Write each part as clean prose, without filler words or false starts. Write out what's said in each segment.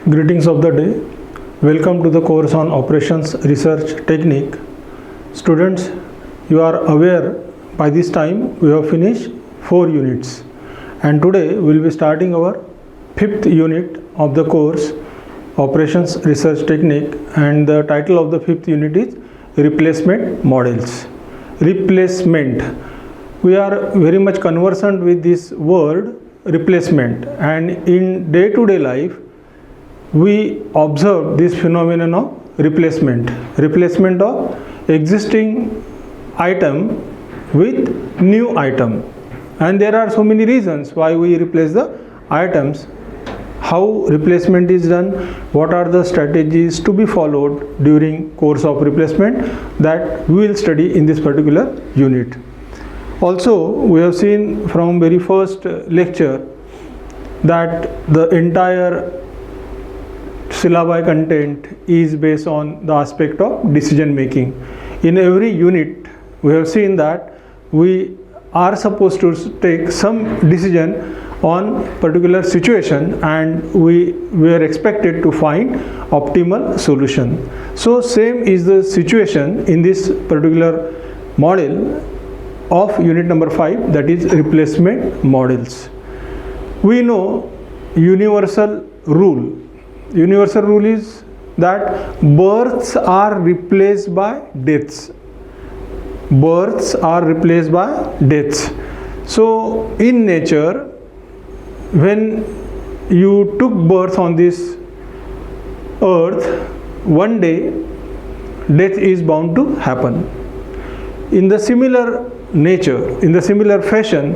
Greetings of the day. Welcome to the course on Operations Research Technique. Students, you are aware by this time we have finished 4 units, and today we will be starting our 5th unit of the course Operations Research Technique, and the title of the 5th unit is Replacement Models. Replacement. We are very much conversant with this word replacement, and in day-to-day life we observe this phenomenon of replacement of existing item with new item, and there are so many reasons why we replace the items. How replacement is done, what are the strategies to be followed during course of replacement, that we will study in this particular unit. Also, we have seen from very first lecture that the entire syllabi content is based on the aspect of decision making. In every unit we have seen that we are supposed to take some decision on particular situation, and we were expected to find optimal solution. So same is the situation in this particular model of unit number 5, that is replacement models. We know universal rule. Universal rule is that births are replaced by deaths. Births are replaced by deaths. So in nature, when you took birth on this earth, one day death is bound to happen. In the similar nature, in the similar fashion,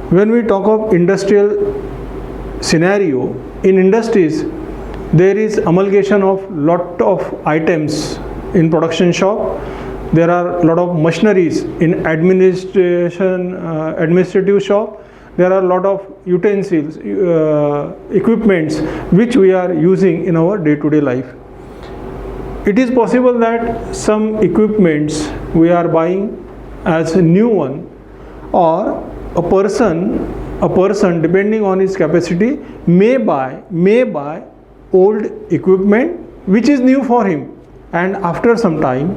when we talk of industrial scenario, in industries there is amalgamation of lot of items. In production shop there are lot of machineries. In administrative shop there are lot of utensils, equipments which we are using in our day-to-day life. It is possible that some equipments we are buying as a new one, or a person depending on his capacity may buy old equipment which is new for him, and after some time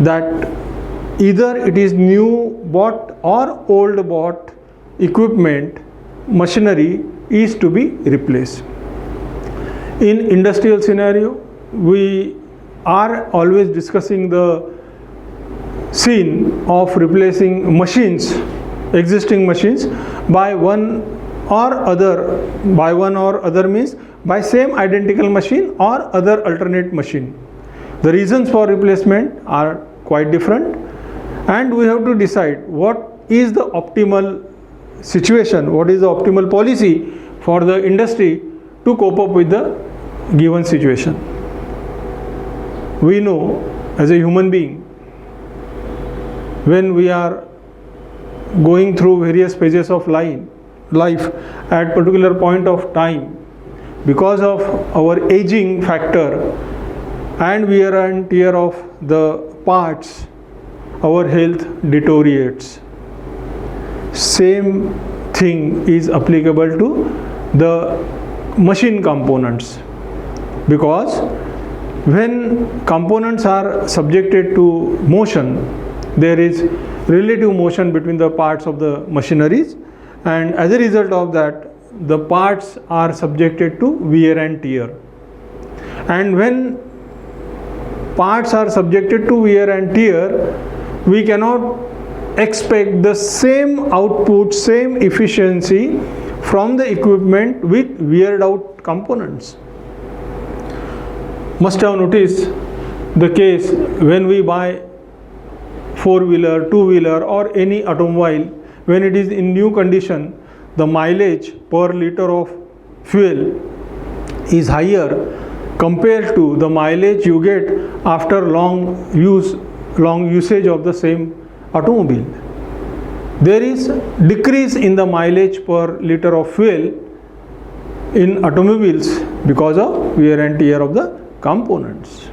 that either it is new bought or old bought equipment, machinery is to be replaced. In industrial scenario we are always discussing the scene of replacing machines, existing machines, by one or other means by same identical machine or other alternate machine. The reasons for replacement are quite different, and we have to decide what is the optimal situation, what is the optimal policy for the industry to cope up with the given situation. We know as a human being, when we are going through various phases of life at particular point of time, because of our aging factor and wear and tear of the parts, our health deteriorates. Same thing is applicable to the machine components, because when components are subjected to motion, there is relative motion between the parts of the machineries, and as a result of that the parts are subjected to wear and tear. And when parts are subjected to wear and tear, we cannot expect the same output, same efficiency from the equipment with weared out components. Must have noticed the case when we buy 4-wheeler, 2-wheeler or any automobile, when it is in new condition, the mileage per liter of fuel is higher compared to the mileage you get after long usage of the same automobile. There is decrease in the mileage per liter of fuel in automobiles because of wear and tear of the components.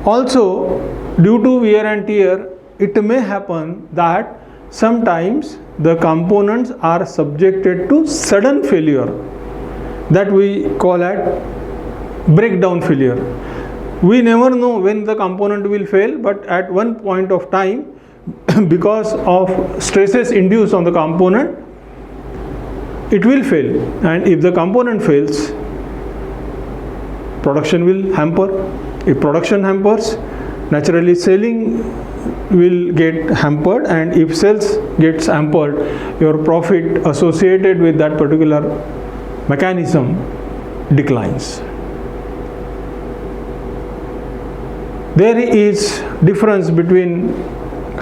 Also, due to wear and tear, it may happen that sometimes the components are subjected to sudden failure. that we call at breakdown failure. We never know when the component will fail, but at one point of time, because of stresses induced on the component, it will fail. And if the component fails, production will hamper. If production hampers, naturally selling will get hampered, and if sales gets hampered, your profit associated with that particular mechanism declines. There is difference between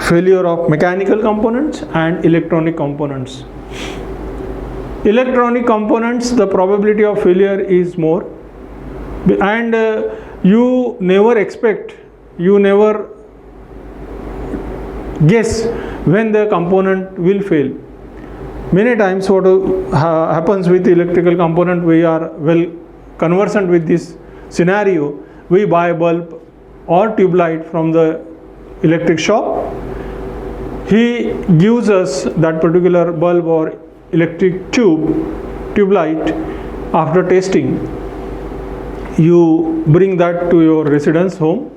failure of mechanical components and electronic components. Electronic components, the probability of failure is more, and you never expect, you never guess when the component will fail. Many times what happens with electrical component, we are well conversant with this scenario. We buy a bulb or tube light from the electric shop. He gives us that particular bulb or electric tube light. After testing, you bring that to your residence home,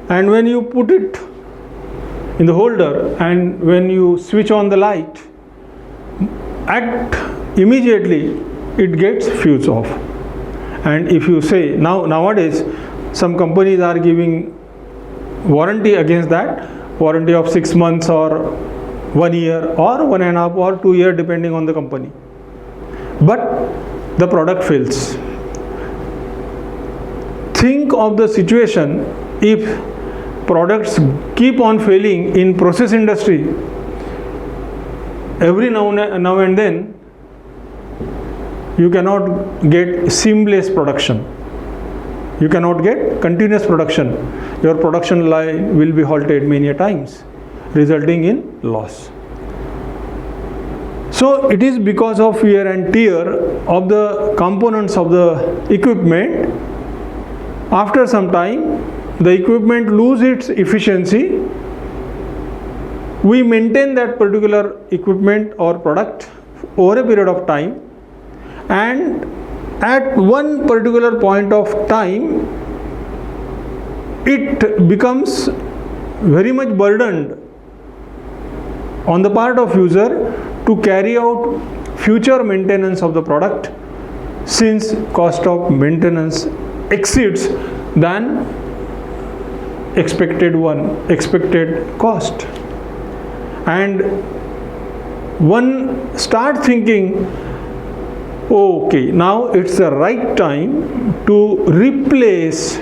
and when you put it in the holder and when you switch on the light, immediately it gets fused off. And if you say, nowadays some companies are giving warranty against that, warranty of 6 months or 1 year or 1.5 or 2 years depending on the company, but the product fails. Think of the situation if products keep on failing in process industry. Every now and then you cannot get seamless production, you cannot get continuous production. Your production line will be halted many a times, resulting in loss. So it is because of wear and tear of the components of the equipment. After some time, the equipment loses its efficiency. We maintain that particular equipment or product over a period of time, and at one particular point of time, it becomes very much burdened on the part of user to carry out future maintenance of the product, since cost of maintenance exceeds than expected cost. And one start thinking, okay, now it's the right time to replace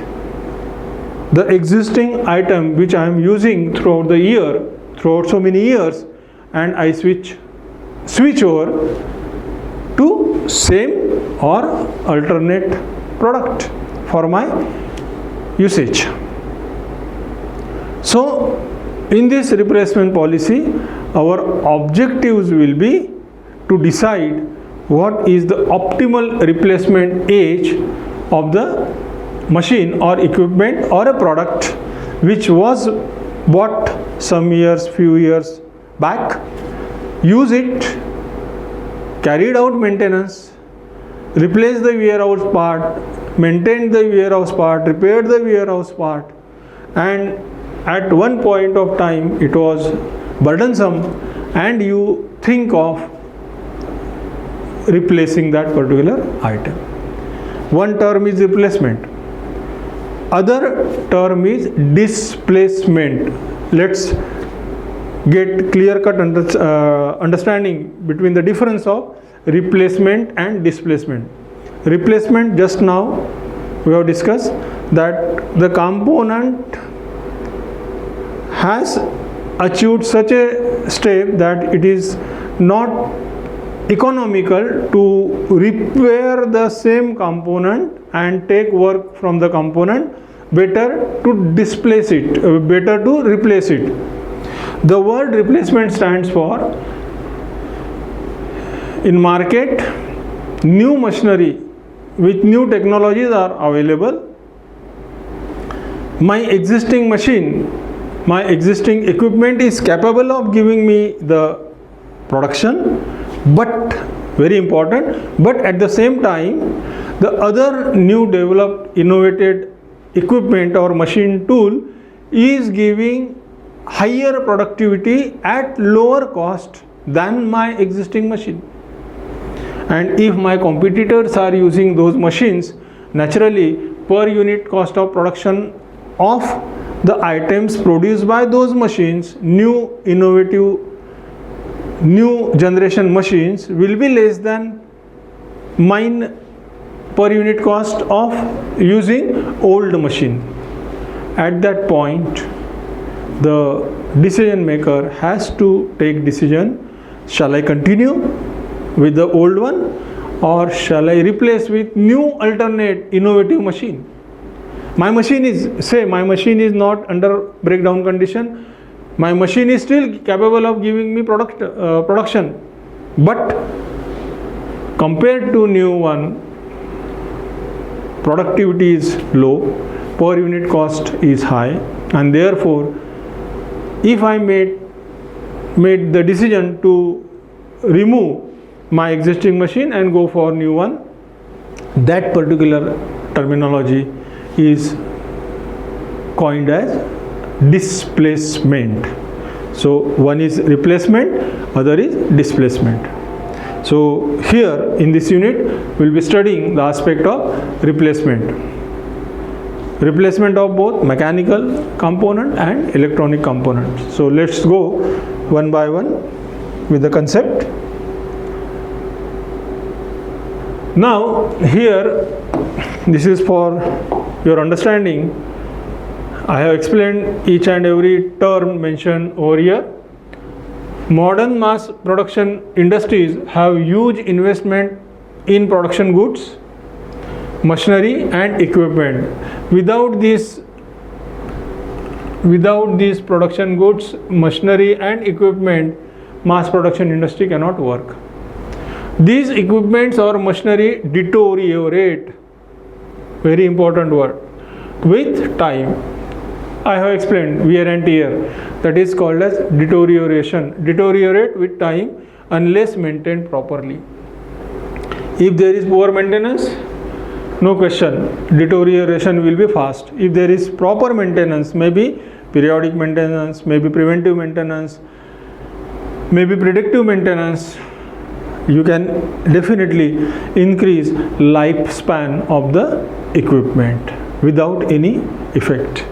the existing item which I am using throughout the year, throughout so many years, and I switch over to same or alternate product for my usage. So in this replacement policy, our objectives will be to decide what is the optimal replacement age of the machine or equipment or a product which was bought few years back. Use it, carried out maintenance, replace the warehouse part, maintain the warehouse part, repair the warehouse part, and at one point of time it was burdensome, and you think of replacing that particular item. One term is replacement, other term is displacement. Let's get clear-cut understanding between the difference of replacement and displacement. Replacement, just now we have discussed that the component has achieved such a step that it is not economical to repair the same component and take work from the component. Better to displace it, better to replace it. The word replacement stands for, in market, new machinery with new technologies are available. My existing machine, my existing equipment is capable of giving me the production, but very important. But at the same time, the other new developed innovated equipment or machine tool is giving higher productivity at lower cost than my existing machine. And if my competitors are using those machines, naturally per unit cost of production of the items produced by those machines, new innovative new generation machines will be less than mine per unit cost of using old machine. At that point, the decision maker has to take decision, shall I continue with the old one or shall I replace with new alternate innovative machine. My machine is not under breakdown condition, my machine is still capable of giving me production, but compared to new one, productivity is low, per unit cost is high, and therefore if I made the decision to remove my existing machine and go for new one, that particular terminology is coined as displacement. So one is replacement, other is displacement. So here in this unit we will be studying the aspect of replacement of both mechanical component and electronic component. So let's go one by one with the concept. Now here, this is for your understanding, I have explained each and every term mentioned over here. Modern mass production industries have huge investment in production goods, machinery and equipment. Without these production goods, machinery and equipment, mass production industry cannot work. These equipments or machinery deteriorate, very important word, with time. I have explained wear and tear, that is called as deterioration. Deteriorate with time unless maintained properly. If there is poor maintenance, no question, deterioration will be fast. If there is proper maintenance, maybe periodic maintenance, maybe preventive maintenance, maybe predictive maintenance, you can definitely increase lifespan of the equipment without any effect.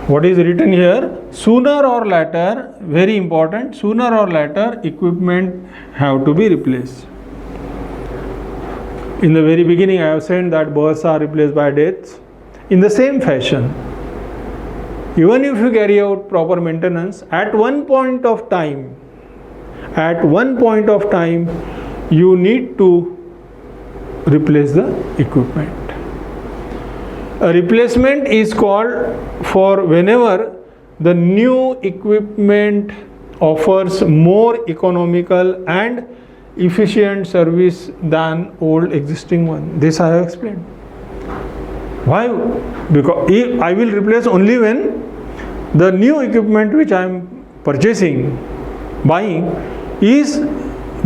What is written here? Sooner or later, very important, sooner or later equipment have to be replaced. In the very beginning I have said that births are replaced by deaths. In the same fashion, even if you carry out proper maintenance, at one point of time you need to replace the equipment. A replacement is called for whenever the new equipment offers more economical and efficient service than old existing one. This I have explained. Why? Because if I will replace only when the new equipment which I am buying is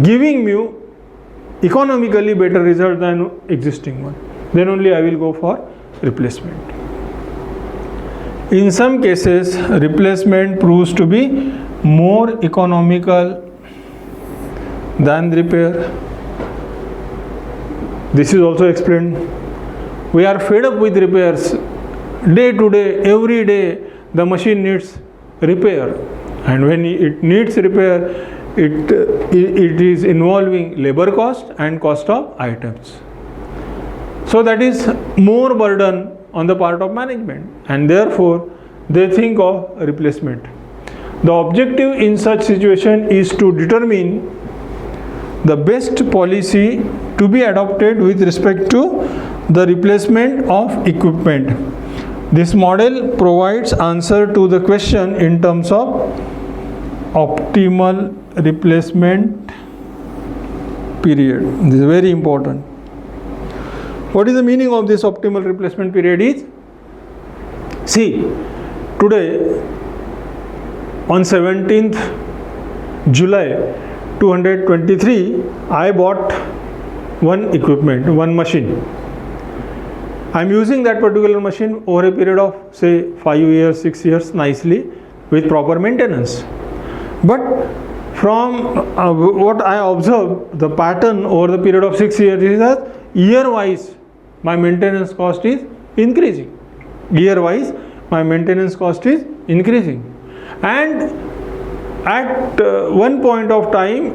giving me economically better result than existing one. Then only I will go for replacement. In some cases, replacement proves to be more economical than repair. This is also explained. We are fed up with repairs. Day to day, every day, the machine needs repair, and when it needs repair, it is involving labor cost and cost of items. So that is more burden on the part of management, and therefore they think of replacement. The objective in such situation is to determine the best policy to be adopted with respect to the replacement of equipment. This model provides answer to the question in terms of optimal replacement period. This is very important. What is the meaning of this optimal replacement period is? See, today on 17th July 223, I bought one machine. I am using that particular machine over a period of say 5 years, 6 years nicely with proper maintenance. But from what I observed, the pattern over the period of 6 years is that year wise my maintenance cost is increasing. Year wise my maintenance cost is increasing, and at one point of time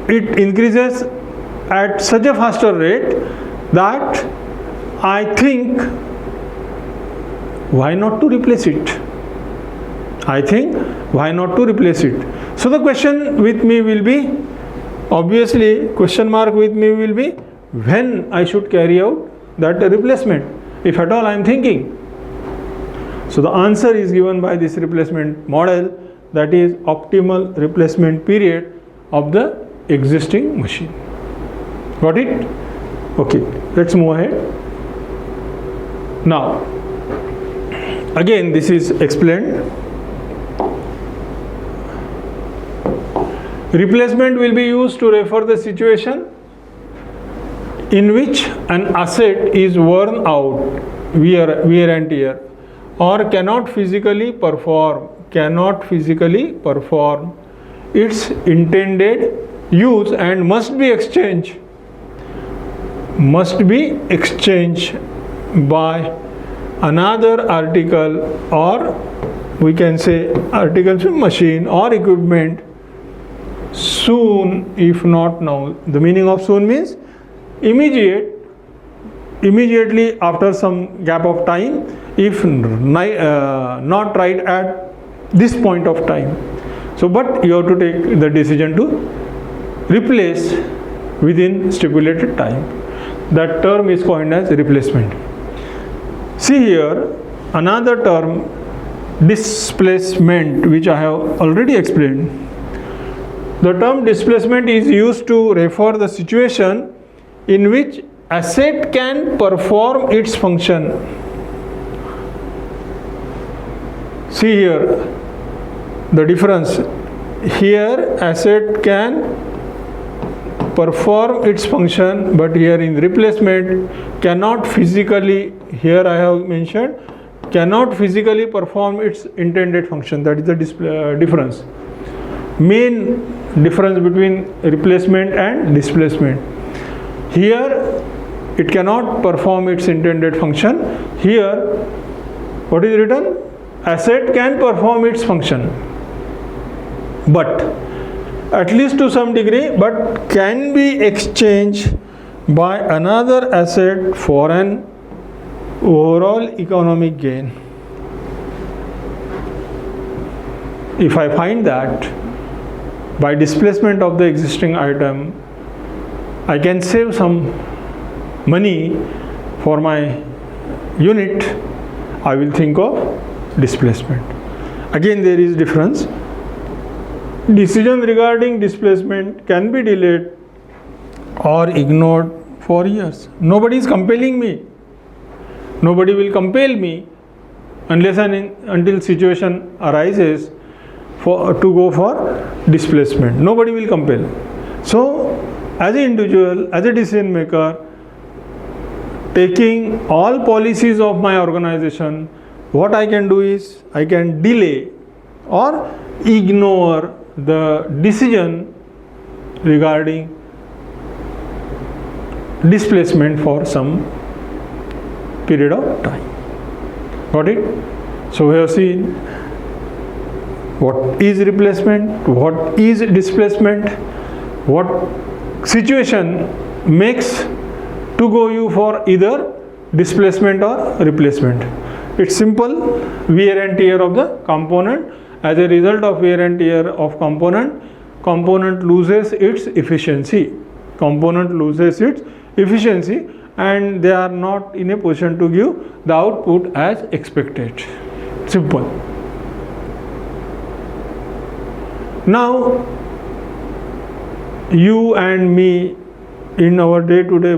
it increases at such a faster rate that I think why not to replace it. So the question with me will be, obviously question mark with me will be, when I should carry out that replacement, if at all I am thinking. So the answer is given by this replacement model, that is optimal replacement period of the existing machine. Got it? Okay, let's move ahead. Now again this is explained. Replacement will be used to refer the situation in which an asset is worn out, wear and tear, or cannot physically perform its intended use and must be exchanged by another article, or we can say articles of machine or equipment soon, if not now. The meaning of soon means immediately after some gap of time, if not right at this point of time. So but you have to take the decision to replace within stipulated time. That term is coined as replacement. See here another term, displacement, which I have already explained. The term displacement is used to refer the situation in which asset can perform its function. See here the difference. Here asset can perform its function, but here in replacement cannot physically, here I have mentioned, cannot physically perform its intended function. That is the difference. Main difference between replacement and displacement. Here it cannot perform its intended function. Here what is written? Asset can perform its function, but at least to some degree, but can be exchanged by another asset for an overall economic gain. If I find that by displacement of the existing item I can save some money for my unit, I will think of displacement. Again there is difference. Decision regarding displacement can be delayed or ignored for years. Nobody is compelling me. Nobody will compel me unless and until situation arises to go for displacement. Nobody will compel. So as an individual, as a decision maker, taking all policies of my organization, what I can do is I can delay or ignore the decision regarding displacement for some period of time. Got it? So we have seen what is replacement, what is displacement, what situation makes to go you for either displacement or replacement. It's simple, wear and tear of the component. As a result of wear and tear of component loses its efficiency. And they are not in a position to give the output as expected. Simple. Now you and me in our day-to-day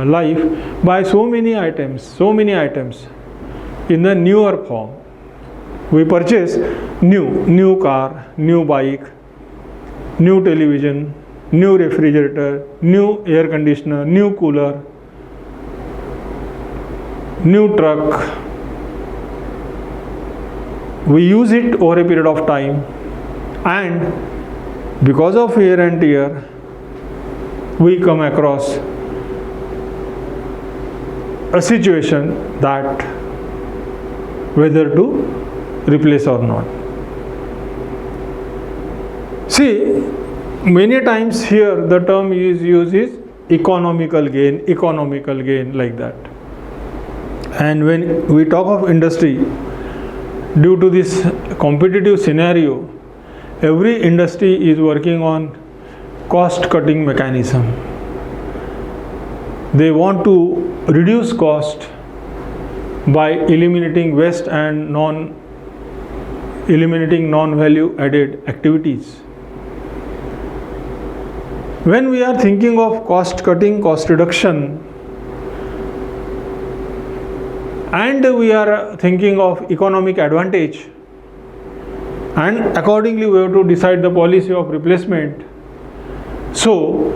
life buy so many items in the newer form. We purchase new car, new bike, new television, new refrigerator, new air conditioner, new cooler, new truck. We use it over a period of time, and because of wear and tear, we come across a situation that whether to replace or not. See, many times here the term is used is economical gain like that. And when we talk of industry, due to this competitive scenario, every industry is working on cost cutting mechanism. They want to reduce cost by eliminating waste and eliminating non-value added activities. When we are thinking of cost cutting, cost reduction, and we are thinking of economic advantage, and accordingly we have to decide the policy of replacement. So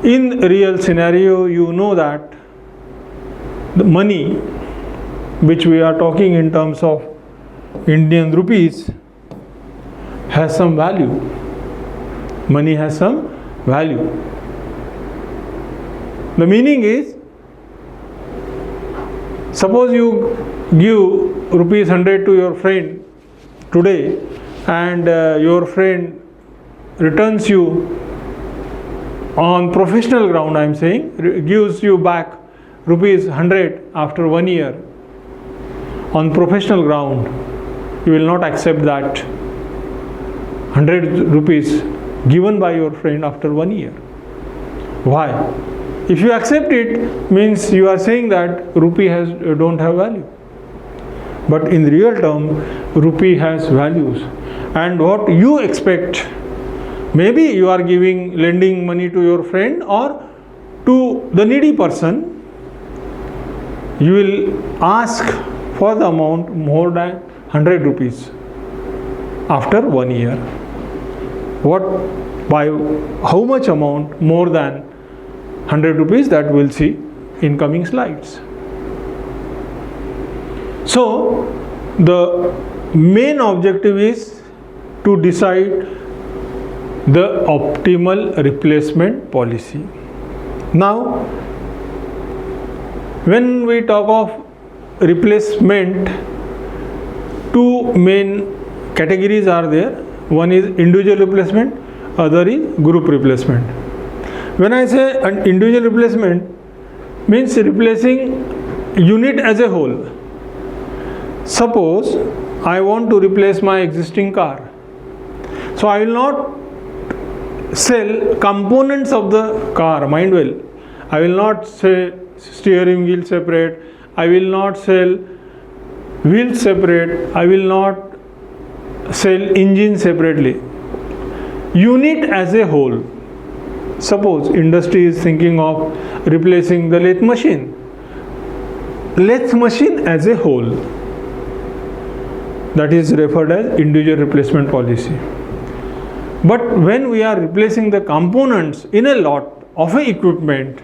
in real scenario, you know that the money which we are talking in terms of Indian rupees has some value. Money has some value. The meaning is, suppose you give rupees 100 to your friend today, and your friend returns you on professional ground, I am saying, gives you back rupees 100 after 1 year on professional ground, you will not accept that 100 rupees given by your friend after 1 year. Why? If you accept it, means you are saying that rupee don't have value. But in real term, rupee has values. And what you expect, maybe you are lending money to your friend or to the needy person, you will ask for the amount more than 100 rupees after 1 year. By how much amount more than 100 rupees, that we'll see in coming slides. So the main objective is to decide the optimal replacement policy. Now, when we talk of replacement, two main categories are there. One is individual replacement, other is group replacement. When I say an individual replacement, means replacing unit as a whole. Suppose I want to replace my existing car, so I will not sell components of the car, mind well. I will not say steering wheel separate, I will not sell wheels separate, I will not sell engine separately. Unit as a whole. Suppose industry is thinking of replacing the lathe machine. Lathe machine as a whole. That is referred as individual replacement policy. But when we are replacing the components in a lot of a equipment,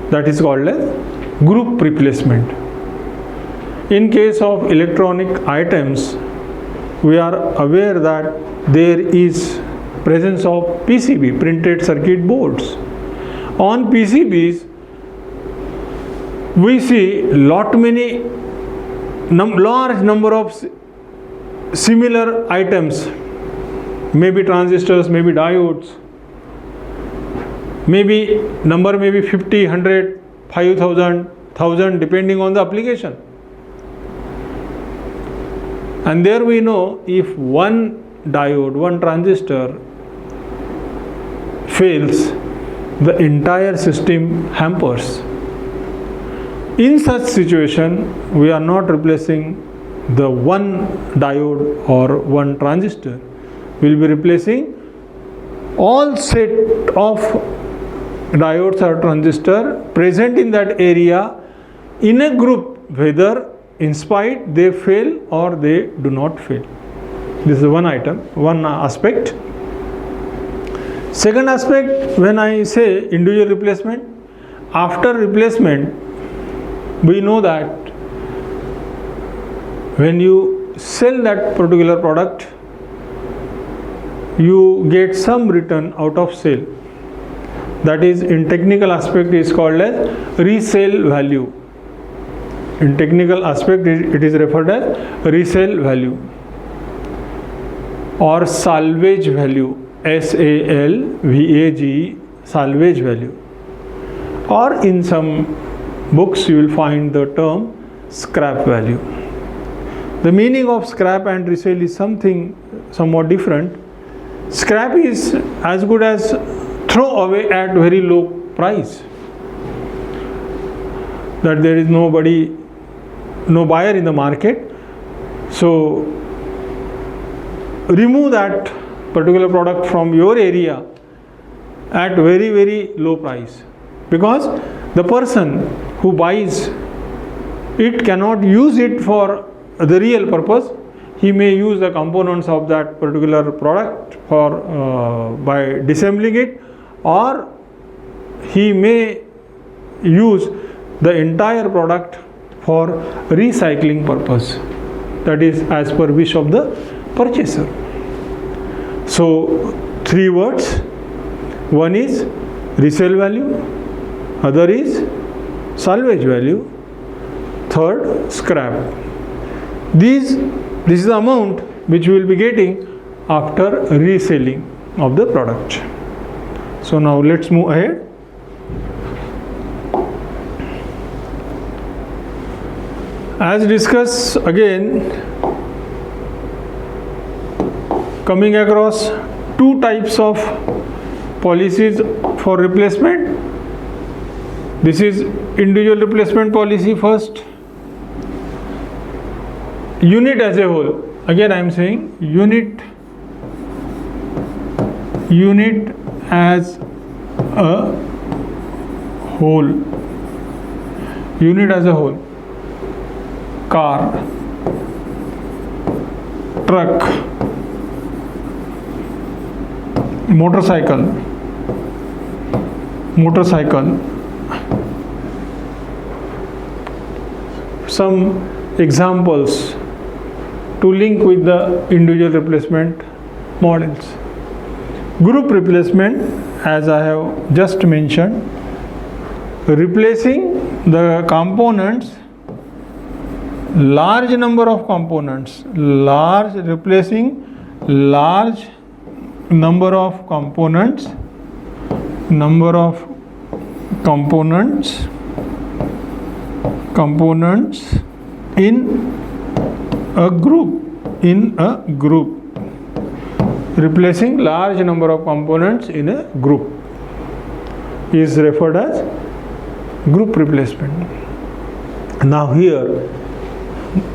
that is called as group replacement. In case of electronic items, we are aware that there is presence of PCB, printed circuit boards. On PCBs, we see large number of similar items, maybe transistors, maybe diodes, maybe number may be 50, 100, 5,000, 1,000 depending on the application. And there we know if one diode, one transistor fails, the entire system hampers. In such situation, we are not replacing the one diode or one transistor. We will be replacing all set of diodes or transistor present in that area in a group, whether in spite they fail or they do not fail. This is one item, one aspect. Second aspect, when I say individual replacement, after replacement, we know that when you sell that particular product, you get some return out of sale. That is, in technical aspect, is called as resale value. In technical aspect, it is referred as resale value or salvage value, SALVAGE, salvage value. Or in some books you will find the term scrap value. The meaning of scrap and resale is something somewhat different. Scrap is as good as throw away at very low price, that there is no buyer in the market, so remove that particular product from your area at very, very low price, because the person who buys it cannot use it for the real purpose. He may use the components of that particular product for by disassembling it, or he may use the entire product for recycling purpose, that is as per wish of the purchaser. So 3 words, one is resale value, other is salvage value, third scrap. This is the amount which we will be getting after reselling of the product. So now let's move ahead. As discussed, again coming across 2 types of policies for replacement. This is individual replacement policy first. Unit as a whole, again I am saying unit as a whole. Unit as a whole. Car, truck, motorcycle. Some examples to link with the individual replacement models. Group replacement, as I have just mentioned, replacing the components, large number of components, replacing large number of components in a group, replacing large number of components in a group is referred as group replacement. Now here,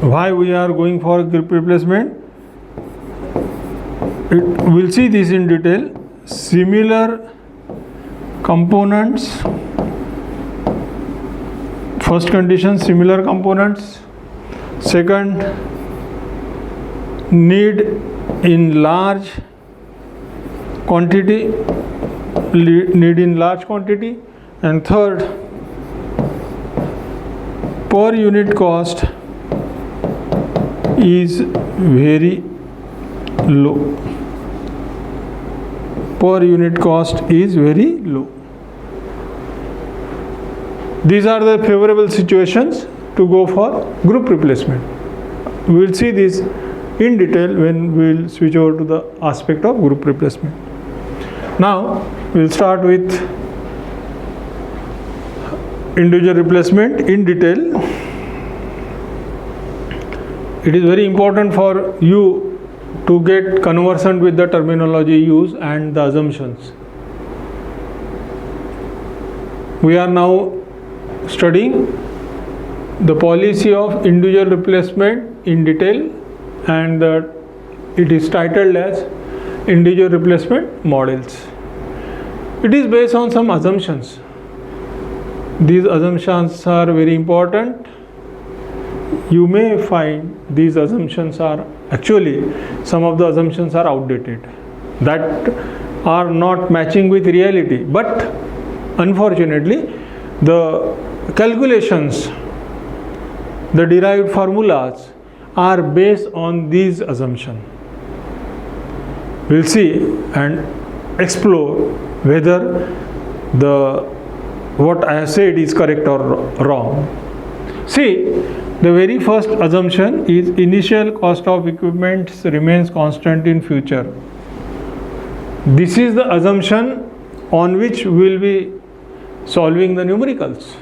why we are going for group replacement? We'll see this in detail. Similar components. First condition, similar components. Second, need in large quantity. And third, per unit cost is very low. Per unit cost is very low. These are the favorable situations to go for group replacement. We will see this in detail when we will switch over to the aspect of group replacement. Now we will start with individual replacement in detail. It is very important for you to get conversant with the terminology used and the assumptions. We are now studying the policy of individual replacement in detail, and it is titled as individual replacement models. It is based on some assumptions. These assumptions are very important. You may find these assumptions are actually, some of the assumptions are outdated. That are not matching with reality, but unfortunately the calculations, the derived formulas are based on these assumptions. We'll see and explore whether what I have said is correct or wrong. See, the very first assumption is initial cost of equipment remains constant in future. This is the assumption on which we will be solving the numericals.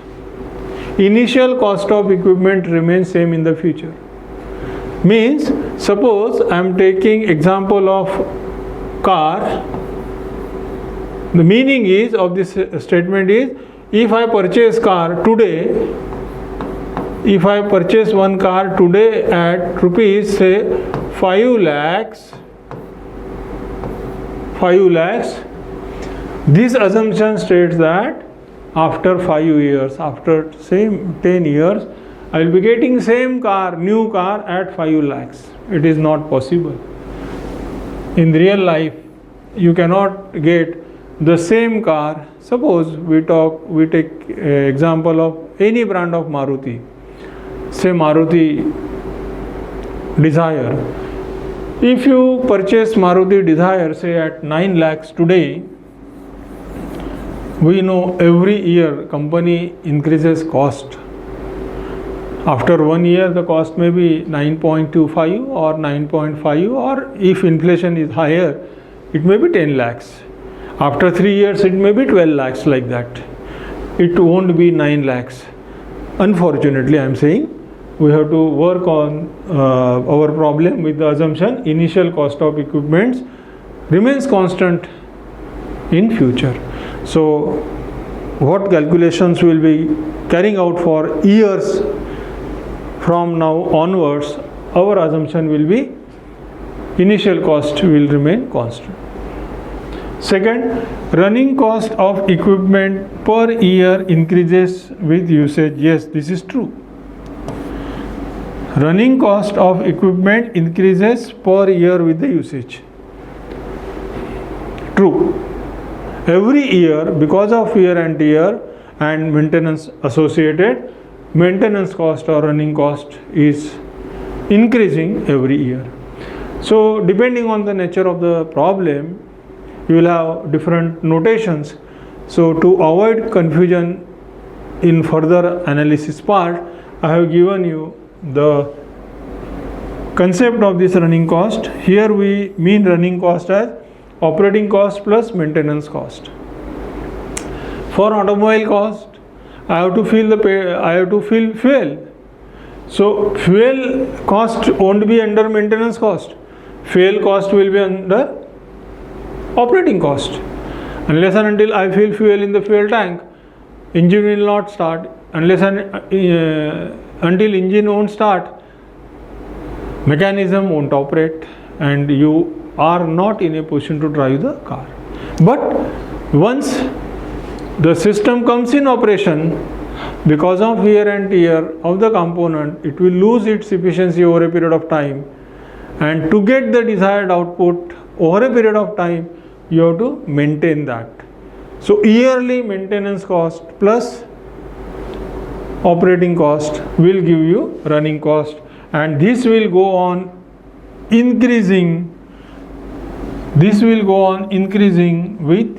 Initial cost of equipment remains same in the future. Means, suppose I am taking example of car. The meaning is of this statement is, if I purchase car today, if I purchase one car today at rupees say 5 lakhs, this assumption states that after 5 years, after say 10 years, I will be getting same car, new car at 5 lakhs. It is not possible. In real life, you cannot get the same car. Suppose we take example of any brand of Maruti, say Maruti Dzire. If you purchase Maruti Dzire say at 9 lakhs today, we know every year company increases cost. After 1 year the cost may be 9.25 or 9.5, or if inflation is higher it may be 10 lakhs. After 3 years it may be 12 lakhs, like that. It won't be 9 lakhs. Unfortunately, I am saying we have to work on our problem with the assumption initial cost of equipment remains constant in future. So what calculations will be carrying out for years from now onwards, our assumption will be initial cost will remain constant. Second, running cost of equipment per year increases with usage. Yes, this is true. Running cost of equipment increases per year with the usage. True. Every year, because of wear and tear and maintenance associated, maintenance cost or running cost is increasing every year. So depending on the nature of the problem, you will have different notations. So to avoid confusion in further analysis part, I have given you the concept of this running cost. Here we mean running cost as operating cost plus maintenance cost. For automobile cost, I have to fill fuel. So fuel cost won't be under maintenance cost. Fuel cost will be under operating cost. Unless and until I fill fuel in the fuel tank, engine will not start. Unless and until engine won't start, mechanism won't operate, and you are not in a position to drive the car. But once the system comes in operation, because of wear and tear of the component, it will lose its efficiency over a period of time, and to get the desired output over a period of time, you have to maintain that. So yearly maintenance cost plus operating cost will give you running cost, and this will go on increasing. This will go on increasing with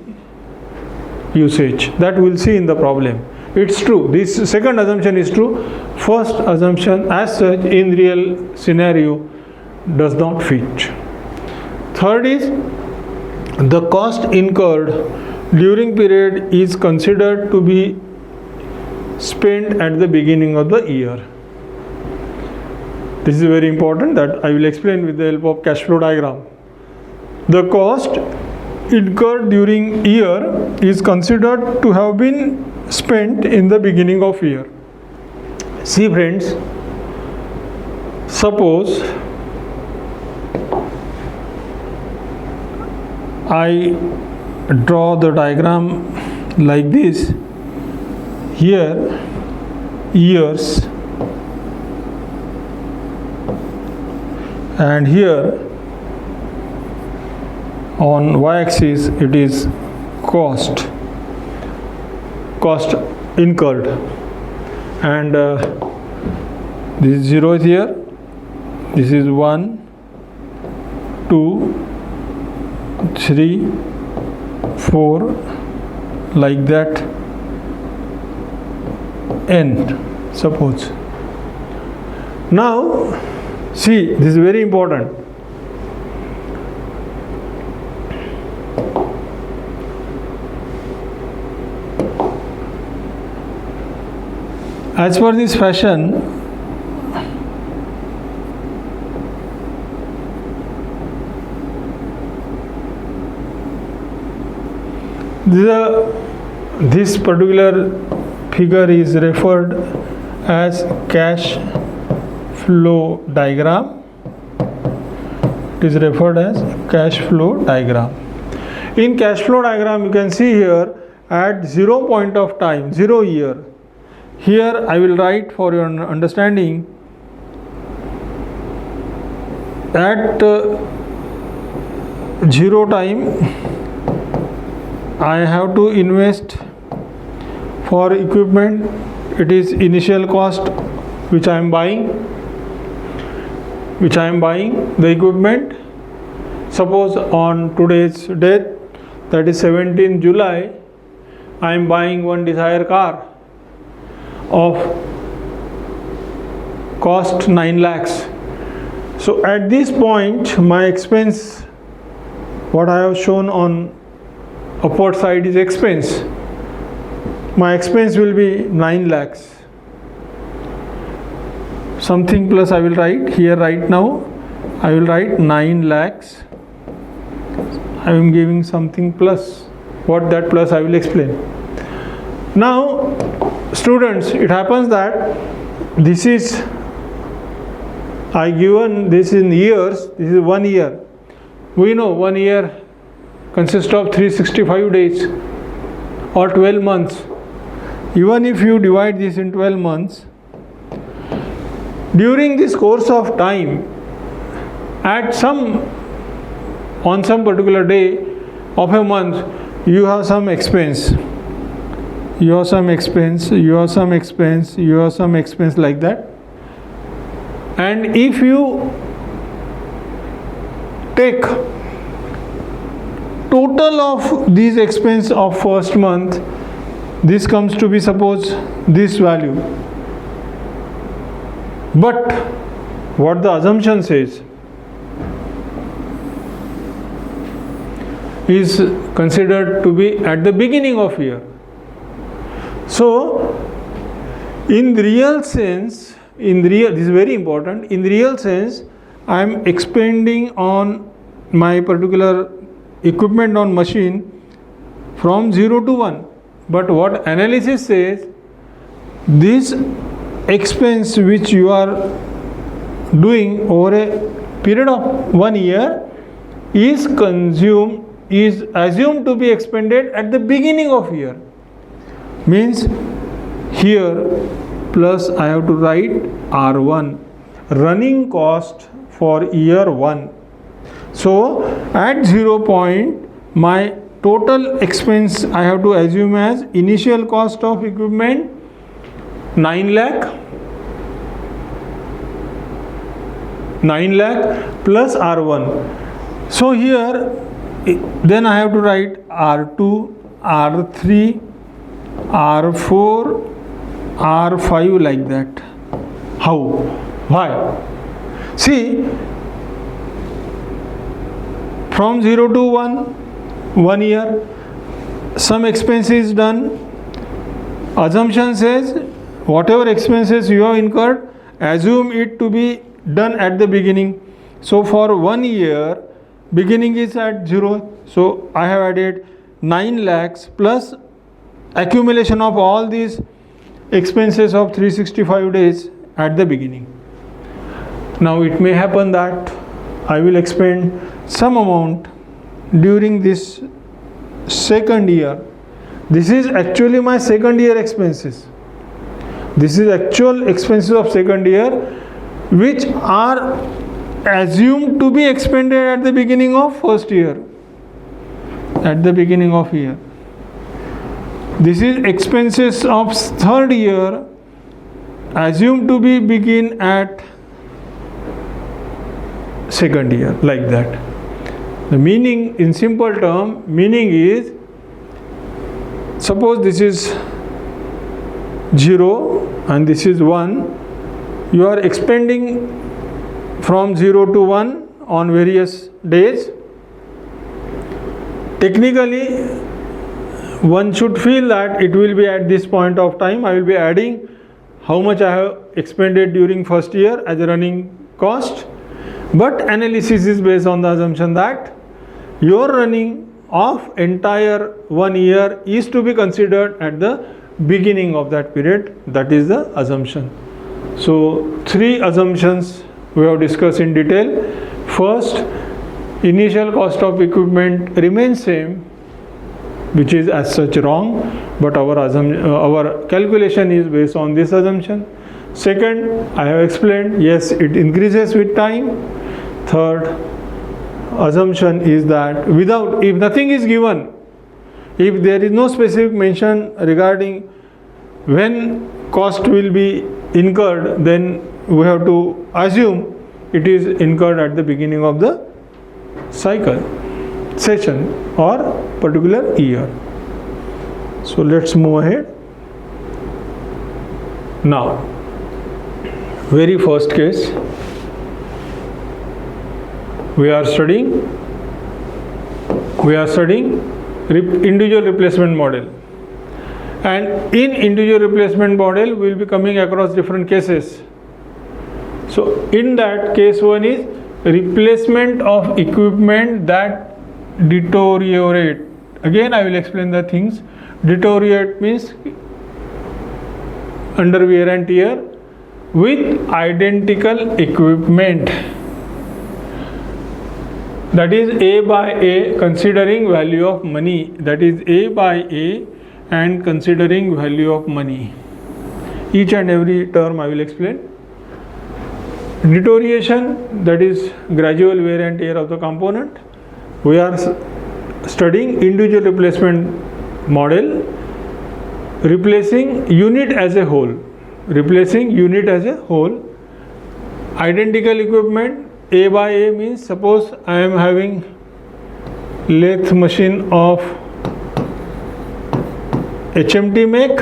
usage. That we'll see in the problem. It's true. This second assumption is true. First assumption as such in real scenario does not fit. Third is the cost incurred during period is considered to be spent at the beginning of the year. This is very important, that I will explain with the help of cash flow diagram. The cost incurred during year is considered to have been spent in the beginning of year. See friends, suppose I draw the diagram like this. Here years and here on y-axis it is cost incurred, and this 0 is here, this is 1 2 3 4 like that, n suppose. Now see, this is very important. As per this fashion, this particular figure is referred as cash flow diagram. It is referred as cash flow diagram. In cash flow diagram, you can see here at 0 point of time, 0 year. Here I will write for your understanding, at 0 time I have to invest for equipment. It is initial cost which I am buying the equipment. Suppose on today's date, that is 17th July, I am buying one Dzire car of cost 9 lakhs. So at this point my expense, what I have shown on upward side is expense. My expense will be 9 lakhs. Something plus I will write here right now. I will write 9 lakhs. I am giving something plus. What that plus I will explain. Now students, it happens that this is, I given this in years, this is 1 year. We know 1 year consists of 365 days or 12 months. Even if you divide this in 12 months, during this course of time, on some particular day of a month, you have some expense. You have some expense like that. And if you take total of these expense of first month, this comes to be, suppose, this value. But what the assumption says is considered to be at the beginning of year. So in the real sense, this is very important, in the real sense I am expending on my particular equipment on machine from 0 to 1. But what analysis says, this expense which you are doing over a period of 1 year is assumed to be expended at the beginning of year. Means here plus I have to write R1, running cost for year 1. So at 0 point my total expense I have to assume as initial cost of equipment 9 lakh plus R1. So here then I have to write R2, R3, R4, R5 like that. How? Why? See, from 0 to 1 year, some expense is done. Assumption says whatever expenses you have incurred, assume it to be done at the beginning. So for 1 year, beginning is at 0. So I have added 9 lakhs plus accumulation of all these expenses of 365 days at the beginning. Now it may happen that I will expend some amount during this second year. This is actually my second year expenses. This is actual expenses of second year which are assumed to be expended at the beginning of first year. at the beginning of year. This is expenses of third year assumed to be begin at second year, like that. The meaning, in simple term, meaning is, suppose this is 0 and this is 1, you are expending from 0 to 1 on various days. Technically, one should feel that it will be at this point of time, I will be adding how much I have expended during first year as a running cost. But analysis is based on the assumption that your running of entire 1 year is to be considered at the beginning of that period. That is the assumption. So 3 assumptions we have discussed in detail. First, initial cost of equipment remains same, which is as such wrong, but our calculation is based on this assumption. Second, I have explained, yes, it increases with time. Third assumption is that if nothing is given, if there is no specific mention regarding when cost will be incurred, then we have to assume it is incurred at the beginning of the cycle, session or particular year. So let's move ahead. Now, very first case, we are studying individual replacement model, and in individual replacement model we will be coming across different cases. So in that, case 1 is replacement of equipment that deteriorate. Again I will explain the things. Deteriorate means under wear and tear with identical equipment. That is A by A considering value of money. That is A by A and considering value of money. Each and every term I will explain. Deterioration, that is gradual wear and tear of the component. We are studying individual replacement model, replacing unit as a whole. Identical equipment. A by A means, suppose I am having lathe machine of HMT make,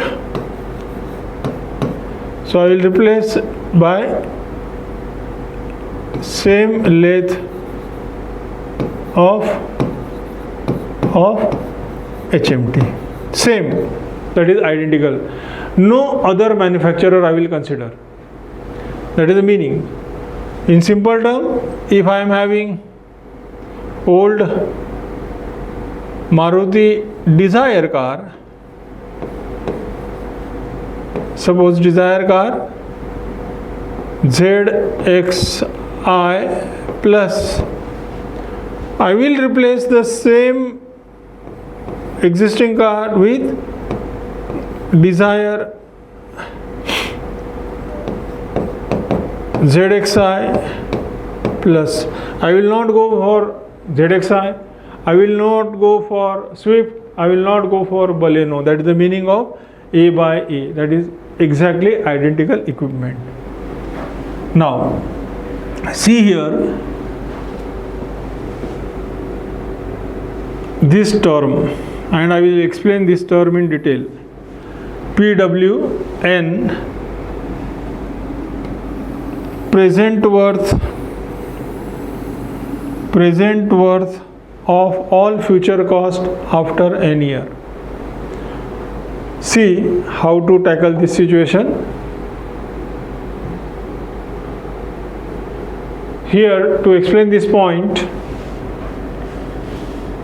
so I will replace by same lathe of HMT, same, that is identical. No other manufacturer I will consider. That is the meaning. In simple term, if I am having old Maruti Dzire car, suppose Dzire car ZXi plus, I will replace the same existing car with Dzire ZXi plus. I will not go for ZXi, I will not go for Swift, I will not go for Baleno. That is the meaning of A by A, that is exactly identical equipment. Now see here this term, and I will explain this term in detail. PWN, present worth of all future cost after n year. See how to tackle this situation. Here, to explain this point,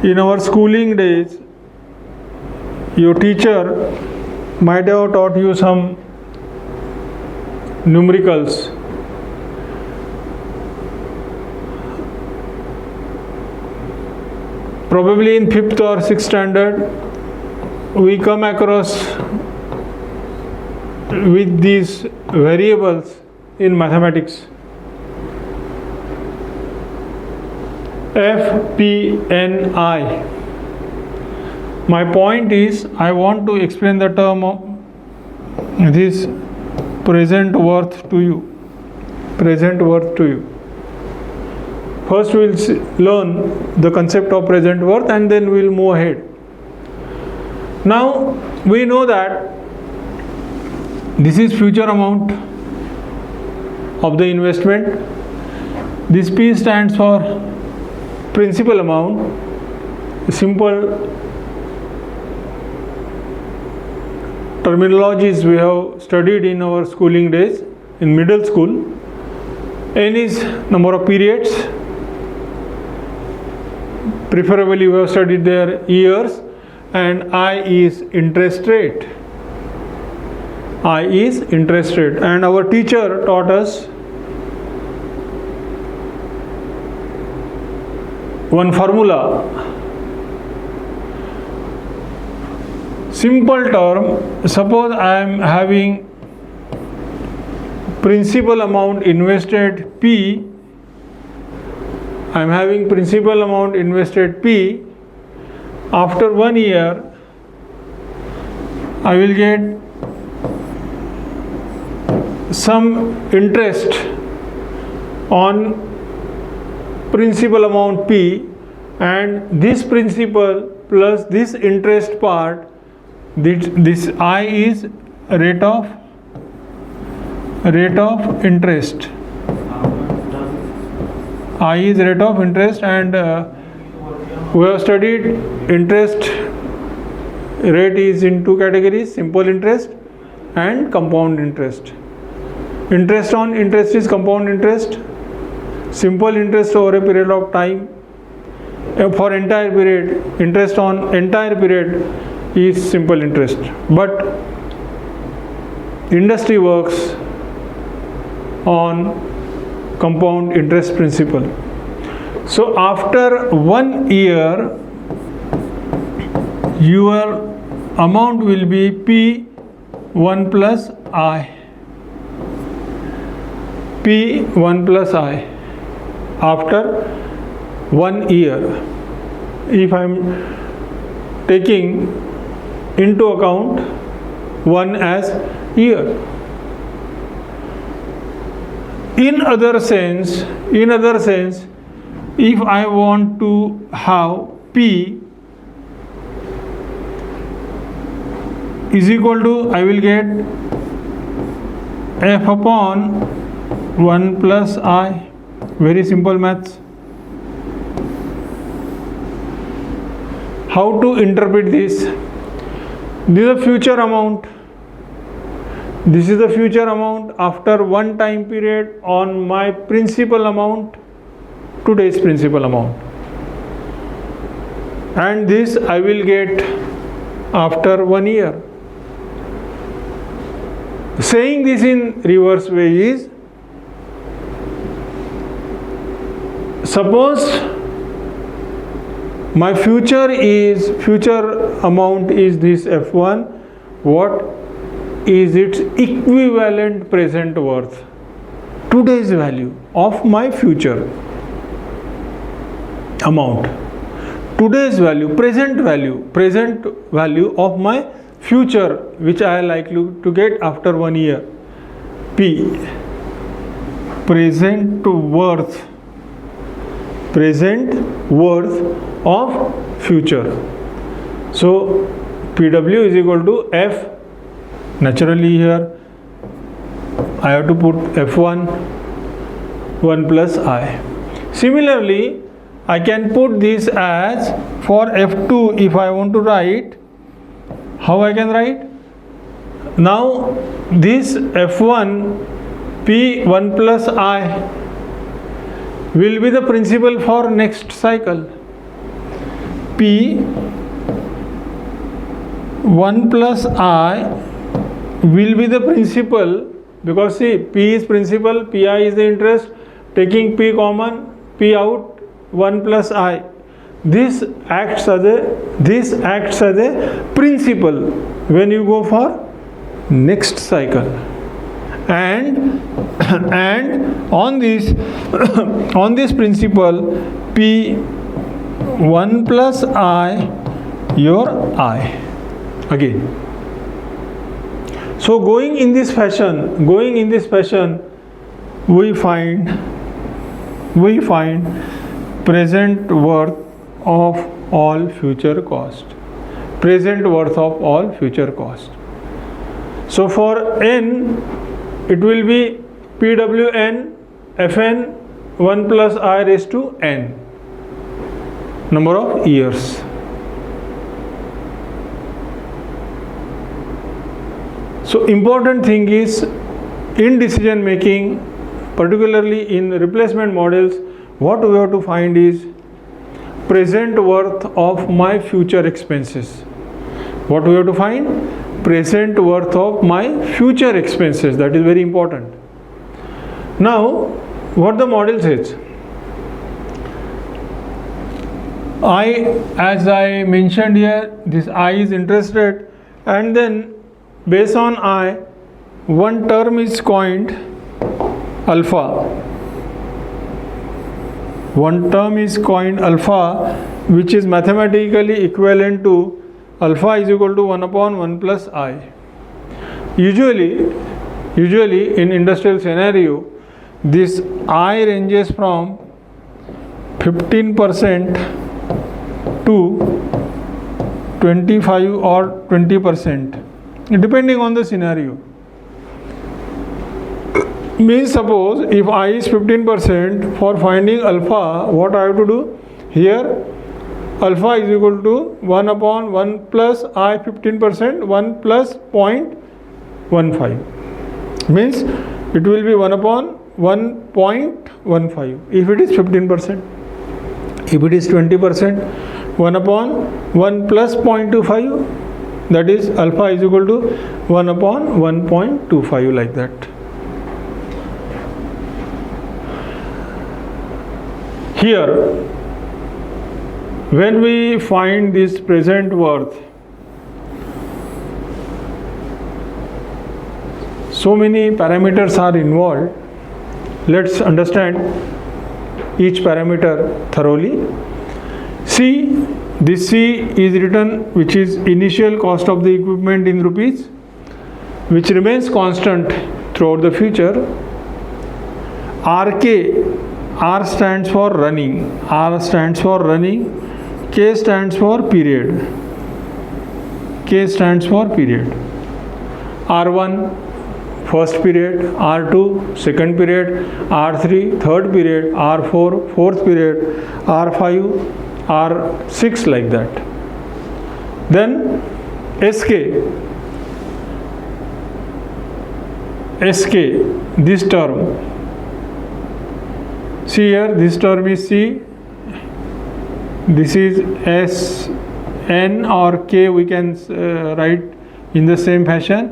in our schooling days, your teacher might have taught you some numericals. Probably in 5th or 6th standard, we come across with these variables in mathematics. F, P, N, I. My point is, I want to explain the term of this present worth to you. Present worth to you. First we will learn the concept of present worth and then we will move ahead. Now we know that this is future amount of the investment. This P stands for principal amount. Simple terminologies we have studied in our schooling days in middle school. N is number of periods, preferably we have studied their years, and I is interest rate. I is interest rate, and our teacher taught us one formula. Simple term, suppose I am having principal amount invested P, I am having principal amount invested P. After 1 year I will get some interest on principal amount P, and this principal plus this interest part, this I is rate of interest. I is rate of interest, and we have studied interest rate is in two categories: simple interest and compound interest. Interest on interest is compound interest. Simple interest over a period of time. For entire period, interest on entire period is simple interest. But industry works on compound interest principle. So after 1 year your amount will be P1 plus I. P1 plus I after 1 year. If I am taking into account 1 as year. In other sense, if I want to have P is equal to, I will get F upon 1 plus I. Very simple maths. How to interpret this? This is a future amount. This is the future amount after one time period on my principal amount, today's principal amount. And this I will get after 1 year. Saying this in reverse way is, suppose my future amount is this F1, what is its equivalent present worth? Today's value of my future amount. Today's value, present value of my future, which I am likely to get after 1 year. P, present worth of future. So PW is equal to F. Naturally here I have to put F1 1 plus I. Similarly, I can put this as for F2 if I want to write. How I can write? Now this F1 P1 plus I will be the principal for next cycle. P1 plus I will be the principal, because see, P is principal, Pi is the interest. Taking P common, P out, 1 plus I. This acts as a principal when you go for next cycle. And on this principle, P1 plus I your I again. So going in this fashion, we find present worth of all future cost. Present worth of all future cost. So for n, it will be PWN Fn 1 plus I raised to n, number of years. So important thing is, in decision making, particularly in replacement models, what we have to find is present worth of my future expenses. What we have to find? Present worth of my future expenses. That is very important. Now, what the model says? As I mentioned here, this I is interest rate, and then based on I, one term is coined alpha. One term is coined alpha, which is mathematically equivalent to alpha is equal to 1 upon 1 plus I. Usually in industrial scenario, this I ranges from 15% to 25 or 20%, depending on the scenario. Means, suppose if I is 15%, for finding alpha, what I have to do? Here alpha is equal to 1 upon 1 plus I 15%, 1 plus 0.15. Means it will be 1 upon 1.15 if it is 15%. If it is 20%, 1 upon 1 plus 0.25, that is alpha is equal to 1 upon 1.25, like that. Here, when we find this present worth, so many parameters are involved. Let's understand each parameter thoroughly. C, this C is written, which is initial cost of the equipment in rupees, which remains constant throughout the future. RK, R stands for running, R stands for running, K stands for period, K stands for period. R1 first period, R2 second period, R3 third period, R4 fourth period, R5 R6, like that. Then SK, this term, see here, this term is C, this is S, N or K, we can write in the same fashion.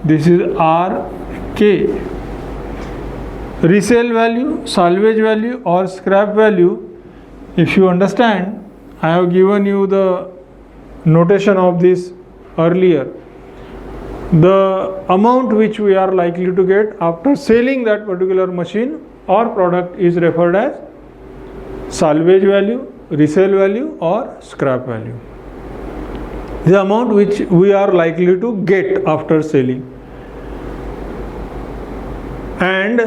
This is R, K. Resale value, salvage value or scrap value, if you understand, I have given you the notation of this earlier. The amount which we are likely to get after selling that particular machine or product is referred as salvage value, resale value or scrap value. The amount which we are likely to get after selling. And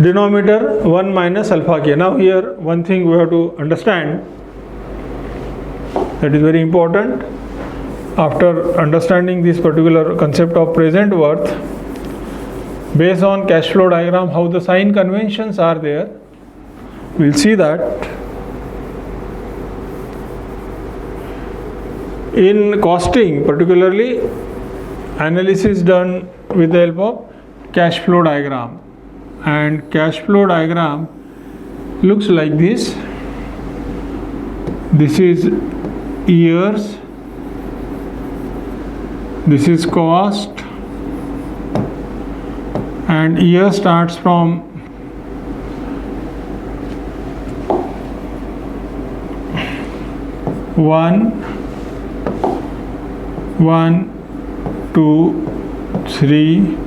denominator 1 minus alpha k. Now here one thing we have to understand, that is very important. After understanding this particular concept of present worth, based on cash flow diagram, how the sign conventions are there, we'll see that in costing, particularly analysis done with the help of cash flow diagram, and cash flow diagram looks like this. This is years, this is cost, and year starts from 1, 2, 3,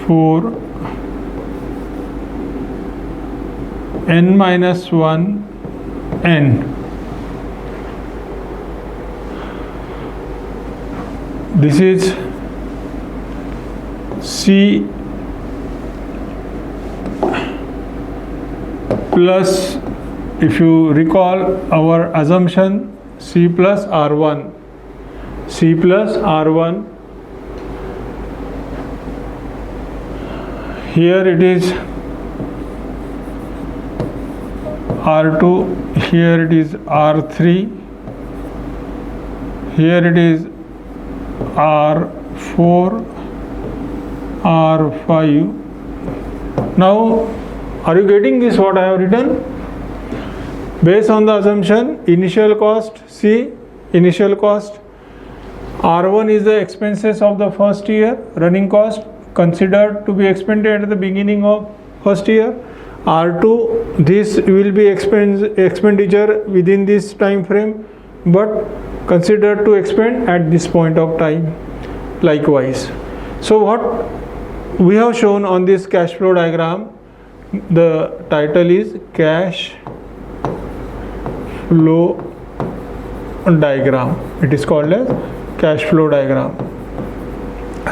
4, n minus 1, n. this is C plus, if you recall our assumption, C plus R1, C plus R1, here it is R2, here it is R3, here it is R4, R5. Now, are you getting this what I have written? Based on the assumption, initial cost, C, initial cost, R1 is the expenses of the first year, running cost considered to be expended at the beginning of first year. R2, this will be expenditure within this time frame, but considered to expend at this point of time. Likewise, so what we have shown on this cash flow diagram, the title is cash flow diagram. It is called as cash flow diagram.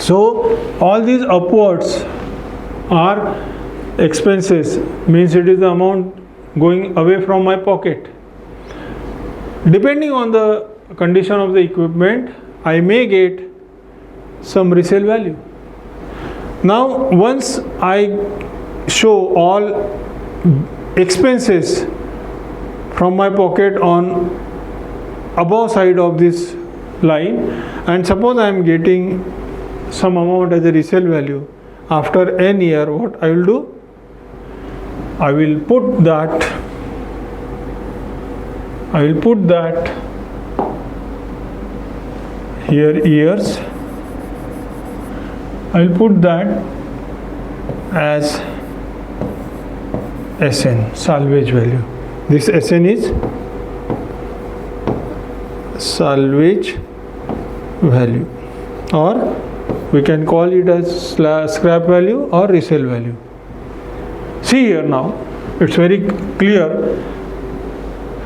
So all these upwards are expenses, means it is the amount going away from my pocket. Depending on the condition of the equipment, I may get some resale value. Now, once I show all expenses from my pocket on above side of this line, and suppose I am getting some amount as a resale value, after n year, what I will do? I will put that here years, I will put that as SN, salvage value. This SN is salvage value, or we can call it as scrap value or resale value. See here now, it's very clear.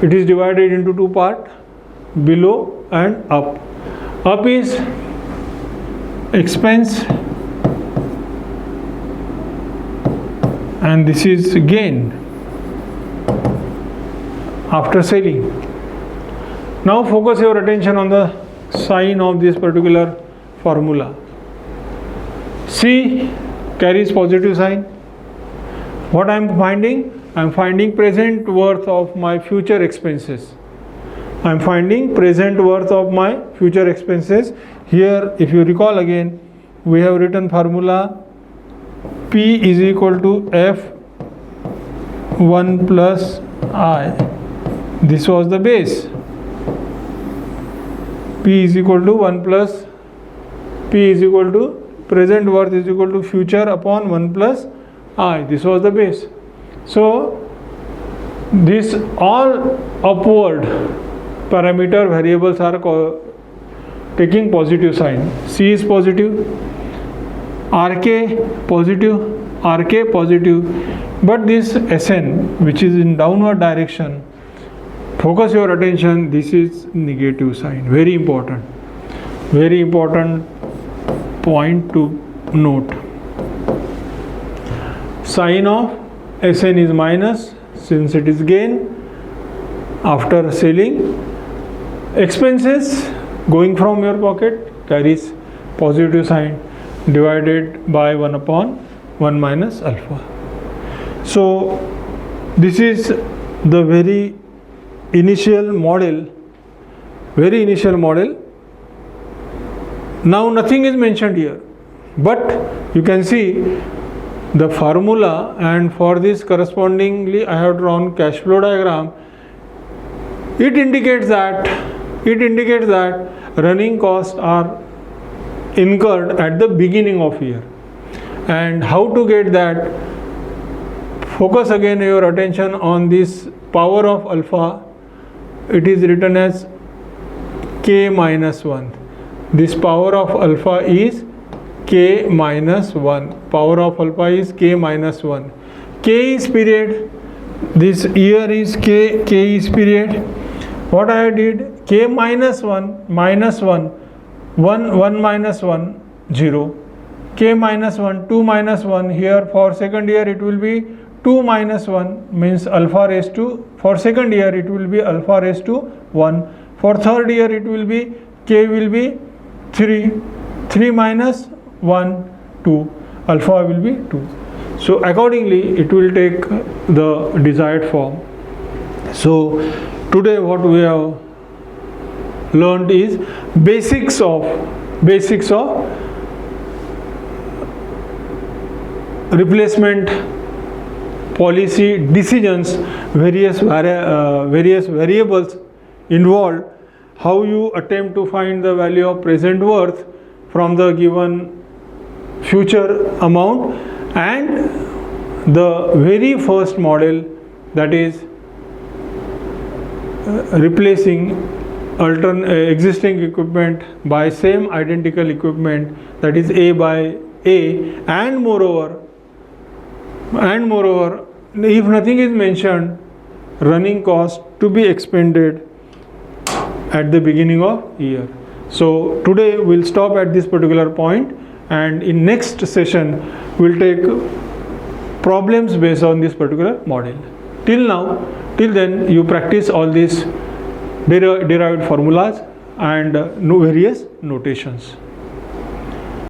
It is divided into two parts, below and up. Up is expense and this is gain after selling. Now focus your attention on the sign of this particular formula. C carries positive sign. What I am finding? I am finding present worth of my future expenses. I am finding present worth of my future expenses. Here, if you recall again, we have written formula P is equal to F1 plus I. This was the base. P is equal to 1 plus P is equal to present worth is equal to future upon 1 plus I. This was the base. So this all upward parameter variables are taking positive sign. C is positive, RK positive, RK positive, but this SN which is in downward direction, focus your attention, this is negative sign. Very important point to note. Sign of SN is minus since it is gain after selling. Expenses going from your pocket carries positive sign divided by 1 upon 1 minus alpha. So this is the very initial model. Now nothing is mentioned here, but you can see the formula, and for this correspondingly I have drawn cash flow diagram. It indicates that running costs are incurred at the beginning of year. And how to get that? Focus again your attention on this power of alpha. It is written as K minus 1. This power of alpha is K minus 1. Power of alpha is K minus 1. K is period. This year is K is period. What I did? K minus 1 1 minus 1 0, k minus 1 2 minus 1. Here for second year it will be 2 minus 1 means alpha raised to, for second year it will be alpha raised to 1. For third year it will be k will be 3 minus 1 2, alpha will be 2. So accordingly it will take the desired form. So today what we have learned is basics of replacement policy decisions, various variables involved, how you attempt to find the value of present worth from the given future amount, and the very first model, that is replacing existing equipment by same identical equipment, that is A by A, and moreover if nothing is mentioned, running cost to be expended at the beginning of year. So today we'll stop at this particular point, and in next session we'll take problems based on this particular model. Till then you practice all these derived formulas and various notations.